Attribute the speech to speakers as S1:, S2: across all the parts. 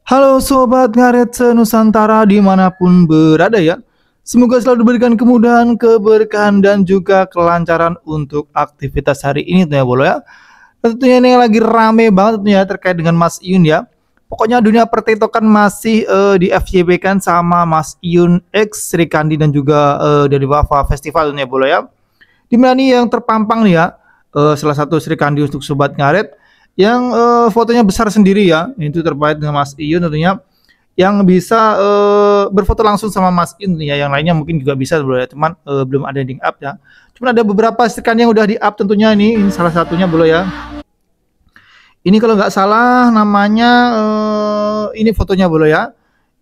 S1: Halo Sobat Ngaret Senusantara dimanapun berada ya. Semoga selalu diberikan kemudahan, keberkahan, dan juga kelancaran untuk aktivitas hari ini tentunya Bolo ya. Dan tentunya ini lagi rame banget tentunya terkait dengan Mas Iyun ya. Pokoknya dunia pertiktokan masih di FYP kan sama Mas Iyun X Sri Kandi dan juga dari Wafa Festival tentunya Bolo ya. Dimana nih yang terpampang nih ya, salah satu Sri Kandi untuk Sobat Ngaret yang fotonya besar sendiri ya, itu terkait dengan Mas Iyun tentunya, yang bisa berfoto langsung sama Mas Iyun ya, yang lainnya mungkin juga bisa bro ya, cuman belum ada link up ya. Cuman ada beberapa stikan yang udah di up tentunya ini salah satunya bro ya. Ini kalau nggak salah namanya ini fotonya bro ya.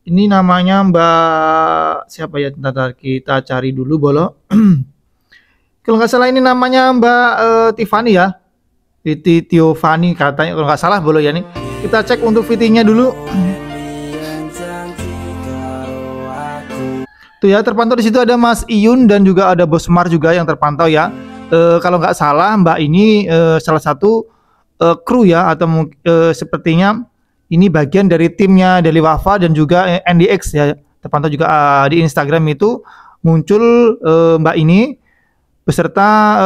S1: Ini namanya Mbak siapa ya? Ntar kita cari dulu bolo. Kalau nggak salah ini namanya Mbak Tiffany ya. Tiffany katanya kalau nggak salah bolo ya nih. Kita cek untuk fittingnya dulu. Tuh ya terpantau di situ ada Mas Iyun dan juga ada Bos Mar juga yang terpantau ya. Kalau nggak salah Mbak ini salah satu kru ya atau sepertinya ini bagian dari timnya dari Wafa dan juga NDX ya. Terpantau juga di Instagram itu muncul Mbak ini beserta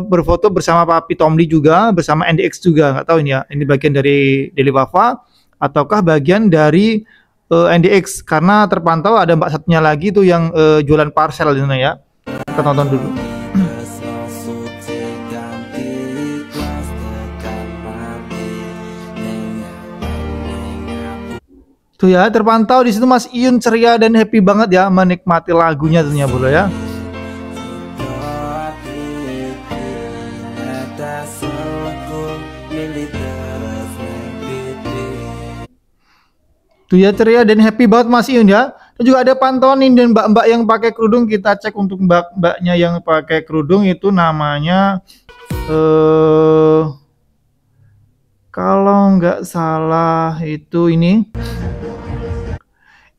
S1: berfoto bersama Papi Tomli juga, bersama NDX juga, nggak tahu ini ya, ini bagian dari Deli Wafa ataukah bagian dari NDX, karena terpantau ada mbak satunya lagi tuh yang jualan parcel di sana ya. Kita tonton dulu. Tuh ya, terpantau di situ Mas Iyun ceria dan happy banget ya menikmati lagunya tentunya bro ya. Tuh ya ceria dan happy banget Mas Iyun ya. Dan juga ada pantauan dan mbak-mbak yang pakai kerudung. Kita cek untuk mbak-mbaknya yang pakai kerudung itu namanya kalau nggak salah itu ini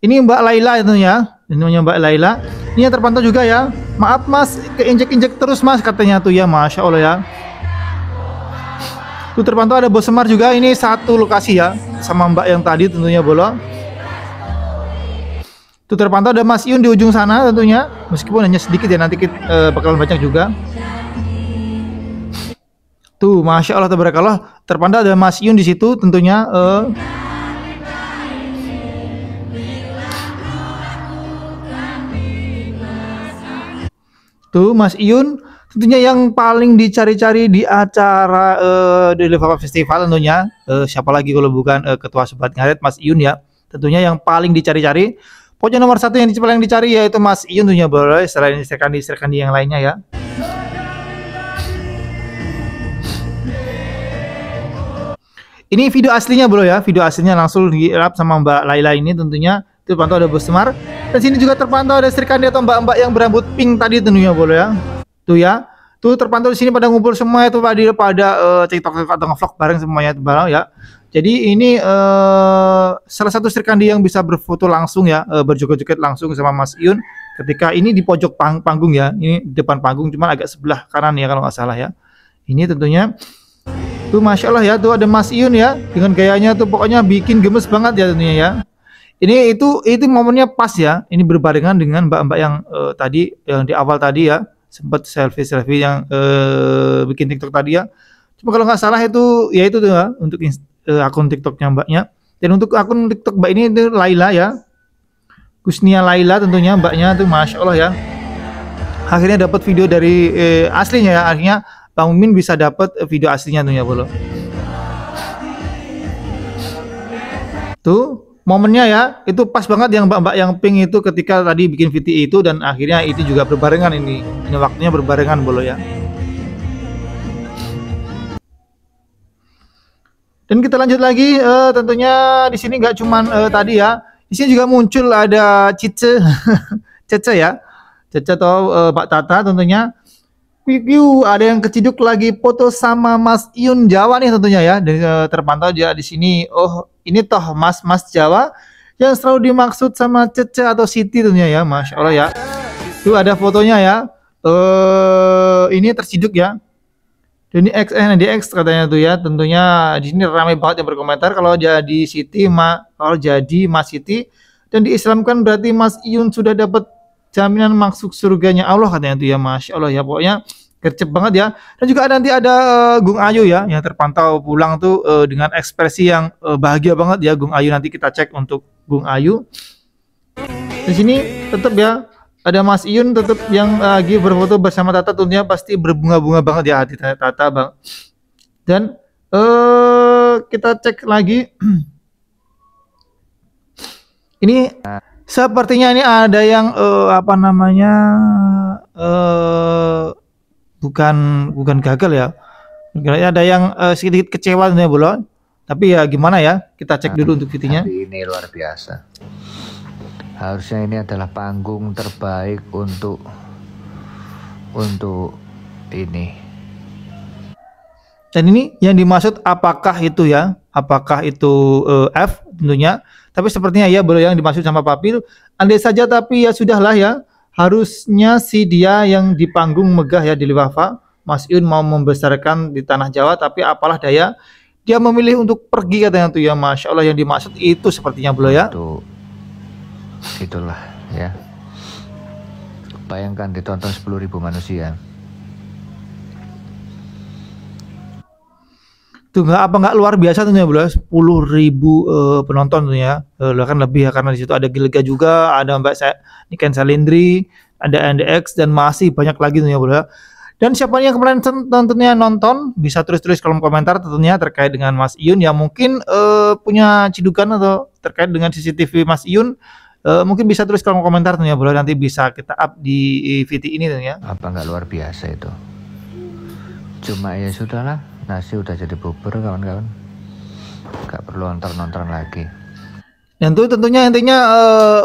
S1: Mbak Laila itu ya. Ini namanya Mbak Laila. Ini yang terpantau juga ya. Maaf Mas, keinjek-injek terus Mas katanya tuh ya, Masya Allah ya. Tuh terpantau ada Bos Semar juga, ini satu lokasi ya sama Mbak yang tadi tentunya bolo. Tuh terpantau ada Mas Iyun di ujung sana tentunya, meskipun hanya sedikit ya, nanti kita bakalan banyak juga. Tuh Masya Allah tabarakallah, terpantau ada Mas Iyun di situ tentunya. Tuh Mas Iyun tentunya yang paling dicari-cari di acara Deli Wafa Festival tentunya. Siapa lagi kalau bukan ketua Sobat Ngaret Mas Iyun ya. Tentunya yang paling dicari-cari. Pokoknya nomor satu yang paling dicari yaitu Mas Iyun tentunya bro. Selain Serkandi yang lainnya ya. Ini video aslinya bro ya. Video aslinya langsung di-rap sama Mbak Laila ini tentunya. Terpantau ada Bos Semar. Dan sini juga terpantau ada Serkandi atau mbak-mbak yang berambut pink tadi tentunya bro ya. Tuh ya, tuh terpantau di sini pada ngumpul semua itu pada TikTok atau ngevlog bareng semuanya itu bareng ya. Jadi ini salah satu Sri Kandi yang bisa berfoto langsung ya, berjoget-joget langsung sama Mas Iyun ketika ini di pojok panggung ya. Ini di depan panggung cuma agak sebelah kanan ya kalau nggak salah ya. Ini tentunya tuh Masya Allah ya, tuh ada Mas Iyun ya dengan gayanya tuh pokoknya bikin gemes banget ya tentunya ya. Ini itu momennya pas ya. Ini berbarengan dengan mbak-mbak yang tadi yang di awal tadi ya. Sempat selfie yang bikin TikTok tadi ya. Cuma kalau nggak salah itu ya itu tuh ya, untuk akun TikToknya mbaknya. Dan untuk akun TikTok mbak ini itu Laila ya, Kusnia Laila tentunya mbaknya tuh Masya Allah ya. Akhirnya dapat video dari aslinya ya. Akhirnya Bang Mimin bisa dapat video aslinya tuh ya bro. Tuh momennya ya, itu pas banget yang mbak-mbak yang pink itu ketika tadi bikin VT itu, dan akhirnya itu juga berbarengan ini waktunya berbarengan bolo ya. Dan kita lanjut lagi, tentunya di sini nggak cuman tadi ya, di sini juga muncul ada Cice, Cece ya, Cece atau Mbak Tata tentunya. Ada yang keciduk lagi foto sama Mas Iyun Jawa nih tentunya ya. Dan terpantau dia di sini. Oh, ini toh Mas Jawa yang selalu dimaksud sama Cece atau Siti tentunya ya. Masya Allah ya. Itu ada fotonya ya. Ini terciduk ya. Doni XNDX katanya tuh ya. Tentunya di sini ramai banget yang berkomentar kalau jadi Siti, kalau jadi Mas Siti dan diislamkan berarti Mas Iyun sudah dapat jaminan masuk surganya Allah katanya tuh ya. Masya Allah ya, pokoknya gercep banget ya. Dan juga nanti ada Gung Ayu ya yang terpantau pulang tuh dengan ekspresi yang bahagia banget ya Gung Ayu. Nanti kita cek untuk Gung Ayu. Di sini tetap ya ada Mas Iyun tetap yang lagi berfoto bersama Tata, tentunya pasti berbunga-bunga banget ya hati Tata bang. Dan kita cek lagi. Ini sepertinya ini ada yang apa namanya bukan gagal ya. Ada yang sedikit kecewa nih Bolo. Tapi ya gimana ya? Kita cek dulu untuk videonya.
S2: Ini luar biasa. Harusnya ini adalah panggung terbaik untuk ini.
S1: Dan ini yang dimaksud apakah itu ya? Apakah itu F tentunya? Tapi sepertinya ya Bro yang dimaksud sama Papil. Andai saja tapi ya sudahlah ya. Harusnya si dia yang di panggung megah ya di Liwafa. Mas Iyun mau membesarkan di tanah Jawa, tapi apalah daya dia memilih untuk pergi katanya tuh ya. Masya Allah, yang dimaksud itu sepertinya Bro ya.
S2: Itulah ya. Bayangkan ditonton 10.000 manusia.
S1: Tuh nggak luar biasa tuh ya Bro, 10.000 penonton tuh ya. Kan lebih ya karena di situ ada Gilga juga, ada Mbak Niken Salindri, ada NDX dan masih banyak lagi tuh ya Bro. Dan siapa yang kemarin tentunya nonton bisa tulis kolom komentar tentunya terkait dengan Mas Iyun yang mungkin punya cidukan atau terkait dengan CCTV Mas Iyun. Mungkin bisa tulis kolom komentar tentunya Bro, nanti bisa kita up di VT ini tentunya.
S2: Apa nggak luar biasa itu? Cuma ya sudahlah, nasi udah jadi bubur kawan-kawan, nggak perlu nonton lagi.
S1: Dan itu tentunya intinya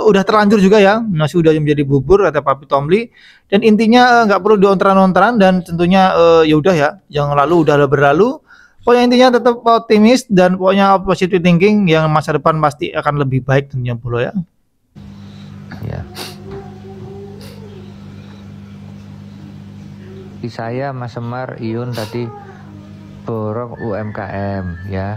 S1: udah terlanjur juga ya, nasi udah menjadi bubur kata Papi Tomli. Dan intinya nggak perlu diontran-ontran dan tentunya ya udah ya, yang lalu udah berlalu. Pokoknya intinya tetap optimis dan pokoknya positive thinking, yang masa depan pasti akan lebih baik tentunya Bro ya.
S2: Ya. Saya Mas Semar Iyun tadi borong UMKM ya.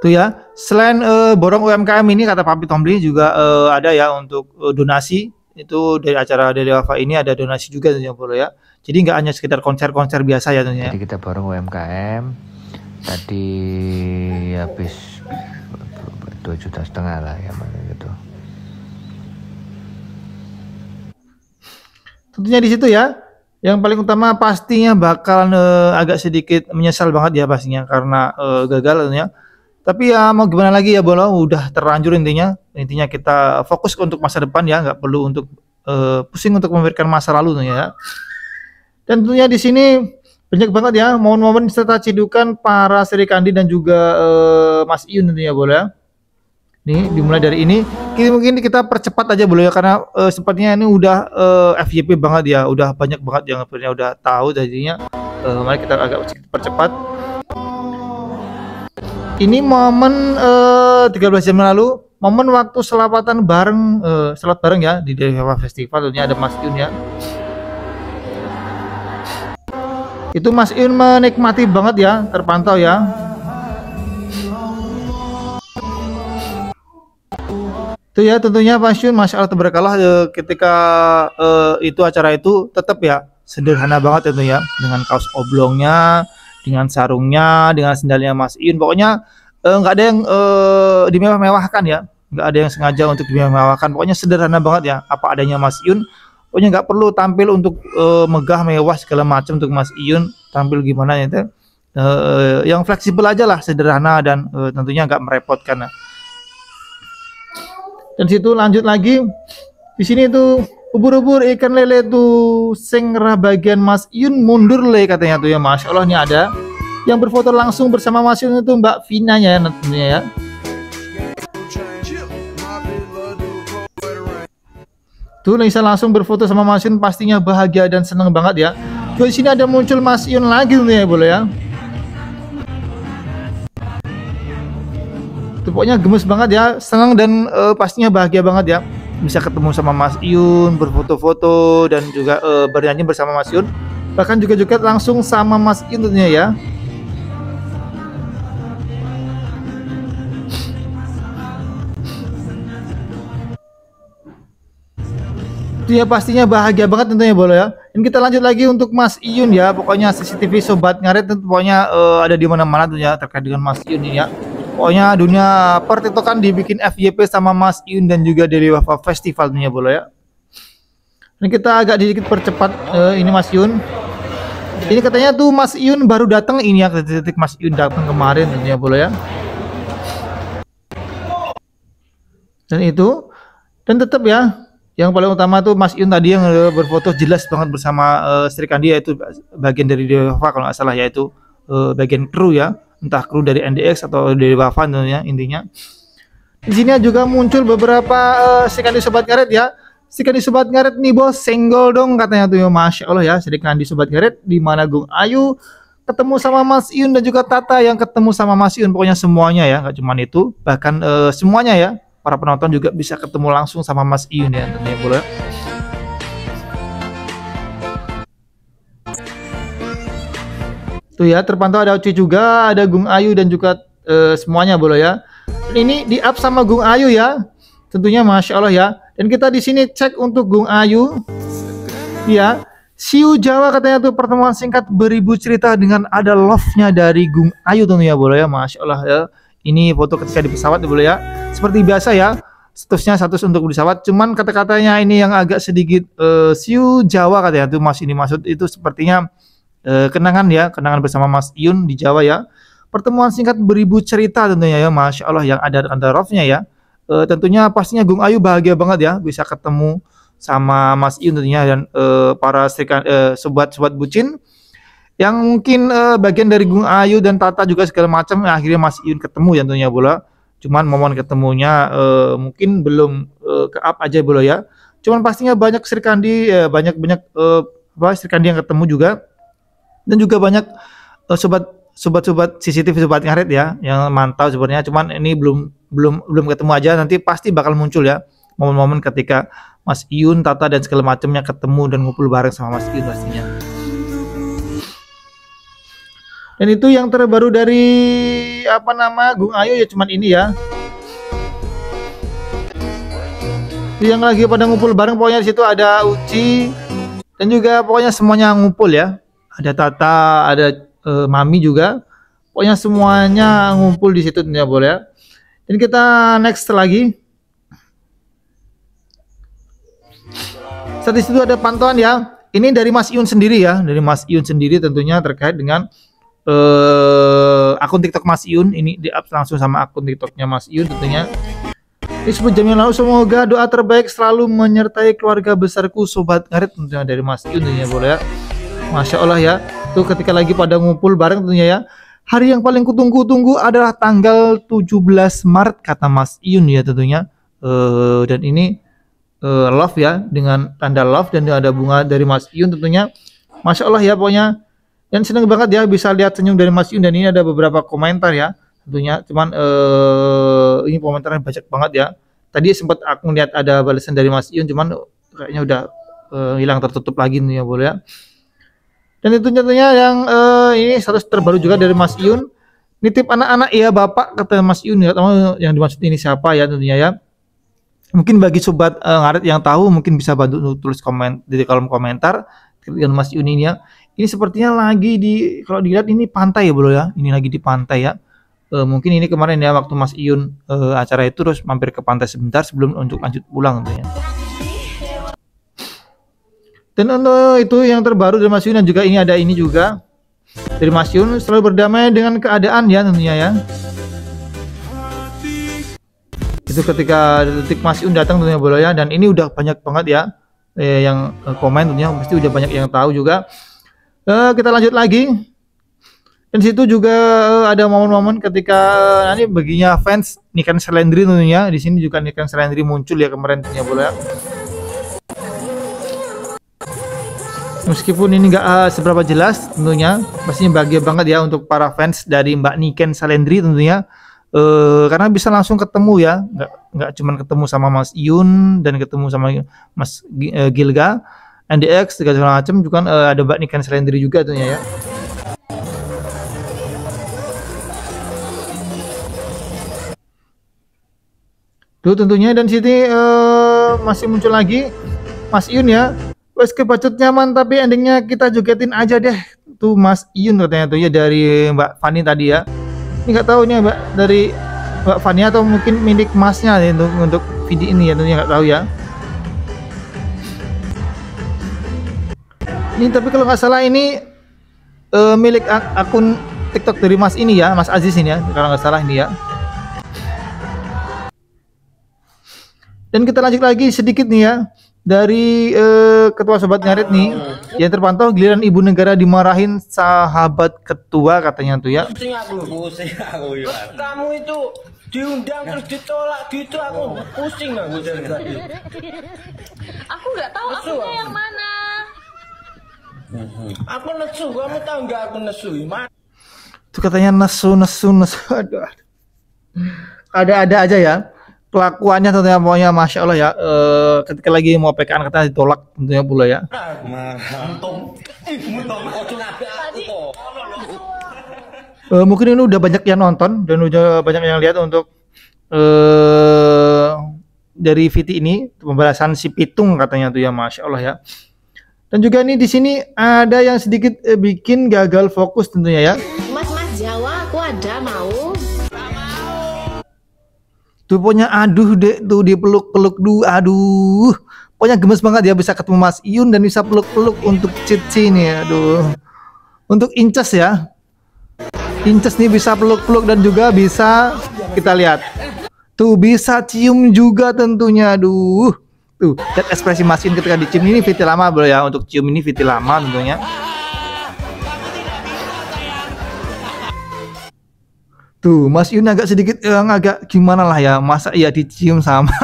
S1: Tuh ya, selain borong UMKM ini kata Papi Tomli juga ada ya untuk donasi. Itu dari acara dari Wafa ini ada donasi juga tentunya Bro ya. Jadi nggak hanya sekedar konser-konser biasa ya tentunya.
S2: Jadi kita borong UMKM tadi habis 2,5 juta lah ya gitu.
S1: Tentunya di situ ya, yang paling utama pastinya bakalan agak sedikit menyesal banget ya pastinya karena gagal tentunya. Tapi ya mau gimana lagi ya Bolo, udah terlanjur intinya kita fokus untuk masa depan ya, nggak perlu untuk pusing untuk memikirkan masa lalu tentunya ya. Dan tentunya di sini banyak banget ya momen-momen serta cidukan para Sri Kandi dan juga Mas Iyun tentunya Bolo ya. Nih dimulai dari ini, mungkin kita percepat aja Bolo ya karena sepertinya ini udah FYP banget ya, udah banyak banget yang sebenarnya udah tahu jadinya. Mari kita agak percepat. Ini momen 13 jam lalu, momen waktu selawatan bareng, salat bareng ya di Dewa Festival. Tentunya ada Mas Iyun ya. Itu Mas Iyun menikmati banget ya, terpantau ya. Itu ya tentunya Mas Iyun, Masya Allah tabarakallah, ketika itu acara itu tetap ya sederhana banget tentunya, dengan kaos oblongnya, dengan sarungnya, dengan sendalnya Mas Iyun. Pokoknya nggak ada yang dimewah-mewahkan ya, nggak ada yang sengaja untuk dimewah-mewahkan. Pokoknya sederhana banget ya, apa adanya Mas Iyun. Pokoknya nggak perlu tampil untuk megah mewah segala macam untuk Mas Iyun, tampil gimana ya, yang fleksibel aja lah, sederhana dan tentunya nggak merepotkan. Dan situ lanjut lagi di sini tuh ubur-ubur ikan lele tuh sengrah bagian Mas Iyun mundur le katanya tuh ya. Masya Allah, ini ada yang berfoto langsung bersama Mas Iyun itu Mbak Vina ya tentunya ya. Tuh Lisa langsung berfoto sama Mas Iyun, pastinya bahagia dan seneng banget ya. Di sini ada muncul Mas Iyun lagi tentunya ya boleh ya. Tuh, pokoknya gemes banget ya, senang dan pastinya bahagia banget ya bisa ketemu sama Mas Iyun, berfoto-foto dan juga bernyanyi bersama Mas Iyun. bahkan juga joget langsung sama Mas Iyun tentunya ya. Itu ya pastinya bahagia banget tentunya bolo ya. Dan kita lanjut lagi untuk Mas Iyun ya. Pokoknya CCTV Sobat Ngaret pokoknya ada di mana-mana tuh ya terkait dengan Mas Iyun ini ya. Pokoknya dunia pertiktokan dibikin FYP sama Mas Iyun dan juga Dewi Wafa Festival tentunya bolo ya. Dan kita agak sedikit percepat ini Mas Iyun. Ini katanya tuh Mas Iyun baru datang ini ya, titik Mas Iyun datang kemarin tentunya bolo ya. Dan itu dan tetap ya. Yang paling utama tuh Mas Iyun tadi yang berfoto jelas banget bersama Sri Kandi, yaitu bagian dari Dewi Wafa kalau nggak salah, yaitu bagian kru ya, entah kru dari NDX atau Dewi Wafa tentunya intinya. Di sini juga muncul beberapa Sri Kandi Sobat Ngaret ya. Sri Kandi Sobat Ngaret nih bos, senggol dong katanya tuh ya, Masya Allah ya. Sri Kandi Sobat Ngaret di mana Gung Ayu ketemu sama Mas Iyun dan juga Tata yang ketemu sama Mas Iyun, pokoknya semuanya ya, nggak cuma itu, bahkan semuanya ya. Para penonton juga bisa ketemu langsung sama Mas Iyun ya tentunya boleh. Tuh ya terpantau ada Uci juga, ada Gung Ayu dan juga semuanya boleh ya. Dan ini di up sama Gung Ayu ya. Tentunya Masya Allah ya. Dan kita di sini cek untuk Gung Ayu. Ya, Siu Jawa katanya tuh pertemuan singkat beribu cerita dengan ada love-nya dari Gung Ayu tentunya boleh ya. Masya Allah ya. Ini foto ketika di pesawat ya boleh ya. Seperti biasa ya, statusnya status untuk pesawat. Cuman kata-katanya ini yang agak sedikit Siu Jawa katanya tuh Mas, ini maksud itu sepertinya kenangan ya, kenangan bersama Mas Iyun di Jawa ya. Pertemuan singkat beribu cerita tentunya ya, Masya Allah yang ada love-nya ya. Tentunya pastinya Gung Ayu bahagia banget ya bisa ketemu sama Mas Iyun tentunya, dan para sobat-sobat bucin yang mungkin bagian dari Gung Ayu dan Tata juga segala macam, akhirnya Mas Iyun ketemu ya tentunya bola. Cuman momen ketemunya mungkin belum ke up aja bola ya. Cuman pastinya banyak Sri Kandi, banyak Sri Kandi yang ketemu juga, dan juga banyak sobat CCTV Sobat Ngaret ya yang mantau sebenarnya. Cuman ini belum ketemu aja, nanti pasti bakal muncul ya momen-momen ketika Mas Iyun, Tata dan segala macamnya ketemu dan ngumpul bareng sama Mas Iyun pastinya. Dan itu yang terbaru dari Gung Ayu ya, cuman ini ya. Yang lagi pada ngumpul bareng pokoknya di situ ada Uci dan juga pokoknya semuanya ngumpul ya. Ada Tata, ada Mami juga. Pokoknya semuanya ngumpul di situ ya boleh ya. Dan kita next lagi. Saat di situ ada pantauan ya. Ini dari Mas Iyun sendiri ya, dari Mas Iyun sendiri tentunya terkait dengan akun TikTok Mas Iyun. Ini di up langsung sama akun TikToknya Mas Iyun tentunya. Di 10 jam yang lalu, semoga doa terbaik selalu menyertai keluarga besarku Sobat Ngaret tentunya dari Mas Iyun tentunya boleh ya. Masya Allah ya, tuh ketika lagi pada ngumpul bareng tentunya ya. Hari yang paling kutunggu-tunggu adalah tanggal 17 Maret kata Mas Iyun ya tentunya. Dan ini love ya, dengan tanda love dan ada bunga dari Mas Iyun tentunya. Masya Allah ya pokoknya. Dan seneng banget ya bisa lihat senyum dari Mas Iyun, dan ini ada beberapa komentar ya tentunya. Cuman ini komentarnya banyak banget ya. Tadi sempat aku lihat ada balasan dari Mas Iyun, cuman kayaknya udah hilang tertutup lagi nih ya boleh ya. Dan itu tentunya yang ini status terbaru juga dari Mas Iyun. Nitip anak-anak ya Bapak kata Mas Iyun, nggak tahu yang dimaksud ini siapa ya tentunya ya. Mungkin bagi sobat Ngaret yang tahu mungkin bisa bantu tulis komen di kolom komentar dengan Mas Iyun ini ya. Ini sepertinya lagi kalau dilihat ini pantai ya bro ya. Ini lagi di pantai ya. Mungkin ini kemarin ya waktu Mas Iyun acara itu terus mampir ke pantai sebentar sebelum untuk lanjut pulang tentunya. Dan untuk itu yang terbaru dari Mas Iyun, dan juga ini ada ini juga dari Mas Iyun, selalu berdamai dengan keadaan ya tentunya ya. Itu ketika detik Mas Iyun datang tentunya bro ya. Dan ini udah banyak banget ya yang komen tentunya, pasti udah banyak yang tahu juga. Kita lanjut lagi. Dan situ juga ada momen-momen ketika nanti baginya fans Niken Selendri tentunya. Di sini juga Niken Selendri muncul ya kemarin tentunya boleh ya. Meskipun ini nggak seberapa jelas tentunya, pastinya bahagia banget ya untuk para fans dari Mbak Niken Selendri tentunya. Karena bisa langsung ketemu ya, nggak cuma ketemu sama Mas Iyun dan ketemu sama Mas Gilga. NDX segala macam juga kan, ada Mbak Niken Slendri juga tentunya ya. Tuh tentunya, dan sini masih muncul lagi Mas Iyun ya. Wes kebacot nyaman tapi endingnya kita jogetin aja deh. Tuh Mas Iyun katanya tuh ya, dari Mbak Fani tadi ya. Ini nggak tahu nih Mbak, dari Mbak Fani atau mungkin milik Masnya ya, untuk video ini ya, tentunya nggak tahu ya. Ini tapi kalau nggak salah ini milik akun TikTok dari Mas ini ya, Mas Aziz ini ya, kalau nggak salah ini ya. Dan kita lanjut lagi sedikit nih ya, dari ketua Sobat Ngarit nih, yang terpantau giliran ibu negara dimarahin sahabat ketua katanya tuh ya.
S3: Kamu itu diundang terus ditolak gitu, aku pusing aku dari tadi.
S4: Aku nggak tahu akunya yang mana.
S3: Aku nesu, kamu tahu nggak aku nesu?
S1: Itu katanya nesu. Aduh. Ada aja ya kelakuannya tentunya, pokoknya Masya Allah ya. Ketika lagi mau PKN katanya ditolak tentunya pula ya. Mungkin ini udah banyak yang nonton dan udah banyak yang lihat untuk dari VT ini pembahasan si Pitung katanya tuh ya, Masya Allah ya. Dan juga ini di sini ada yang sedikit bikin gagal fokus tentunya ya.
S4: Mas Jawa, aku ada mau.
S1: Tuh pokoknya aduh deh, tuh dipeluk-peluk dulu, aduh. Pokoknya gemes banget ya bisa ketemu Mas Iyun dan bisa peluk-peluk untuk Cici nih, aduh. Untuk Inces ya. Inces nih bisa peluk-peluk dan juga bisa kita lihat. Tuh bisa cium juga tentunya, aduh. Tuh, lihat ekspresi Mas Iyun ketika dicium, ini VT lama bro ya, untuk cium ini VT lama tentunya. Tuh, Mas Iyun agak sedikit agak gimana lah ya, masa iya dicium sama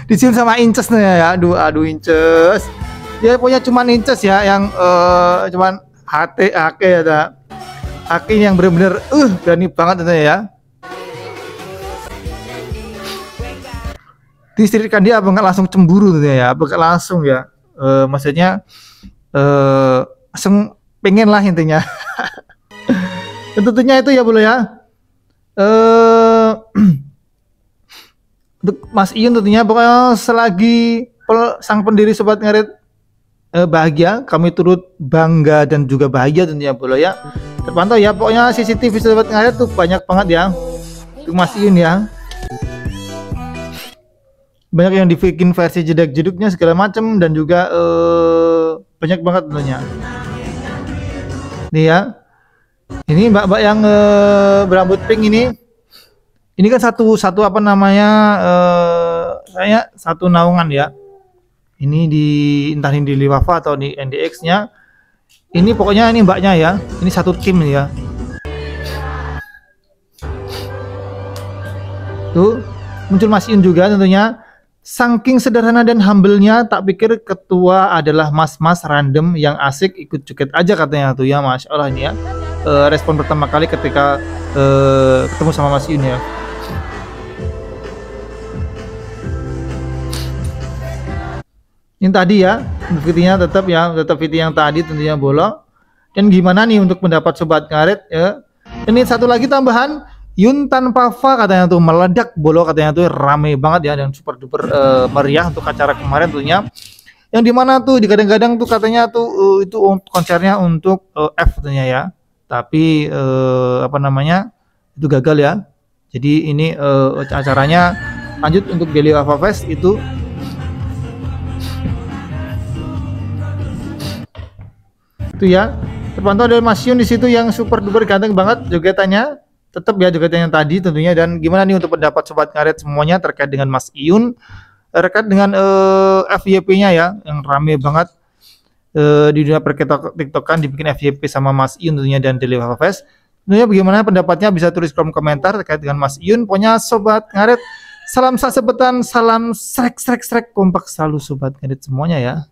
S1: dicium sama Inces nih ya, aduh Inces. Dia punya cuman Inces ya yang cuman hati ya, Aki yang bener-bener berani banget tentunya ya. Diistirikan dia apa nggak langsung cemburu tentunya ya, apa langsung ya, maksudnya langsung pengen lah intinya. Tentunya itu ya boleh ya. Untuk Mas Iyun tentunya pokoknya selagi sang pendiri Sobat Ngarit bahagia, kami turut bangga dan juga bahagia tentunya boleh ya. Terpantau ya, pokoknya CCTV Sobat Ngarit tuh banyak banget ya untuk Mas Iyun ya. Banyak yang dibikin versi jedak-jeduknya segala macam dan juga banyak banget tentunya. Nih ya. Ini mbak-mbak yang berambut pink ini kan satu apa namanya, saya satu naungan ya. Ini di entah ini di Liwafa atau di NDX-nya. Ini pokoknya ini mbaknya ya. Ini satu tim ya. Tuh muncul Mas Iyun juga tentunya. Saking sederhana dan humble-nya, tak pikir ketua adalah mas-mas random yang asik ikut joget aja katanya tuh ya, Masya Allah ini ya. Respon pertama kali ketika ketemu sama Mas Iyun ya. Ini tadi ya, VT-nya tetap VT yang tadi tentunya bolong. Dan gimana nih untuk pendapat Sobat Ngarit ya? Ini satu lagi tambahan, Yun tanpa Fa katanya tuh meledak bolo, katanya tuh rame banget ya dan super duper meriah untuk acara kemarin tentunya. Yang dimana tuh digadang-gadang tuh katanya tuh itu konsernya untuk F tentunya ya. Tapi apa namanya, itu gagal ya. Jadi ini acaranya lanjut untuk Deli Wafa Fest itu. Itu ya. Terpantau dari Mas Iyun di situ yang super duper ganteng banget jogetannya. Tetap ya jogetannya tadi tentunya. Dan gimana nih untuk pendapat Sobat Ngarit semuanya terkait dengan Mas Iyun, terkait dengan FYP-nya ya yang rame banget. Di dunia TikTokan dibikin FYP sama Mas Iyun tentunya dan Deli Wafa Fest. Tentunya bagaimana pendapatnya bisa tulis kolom komentar terkait dengan Mas Iyun. Pokoknya Sobat Ngarit, salam sasebetan, salam srek kompak selalu Sobat Ngarit semuanya ya.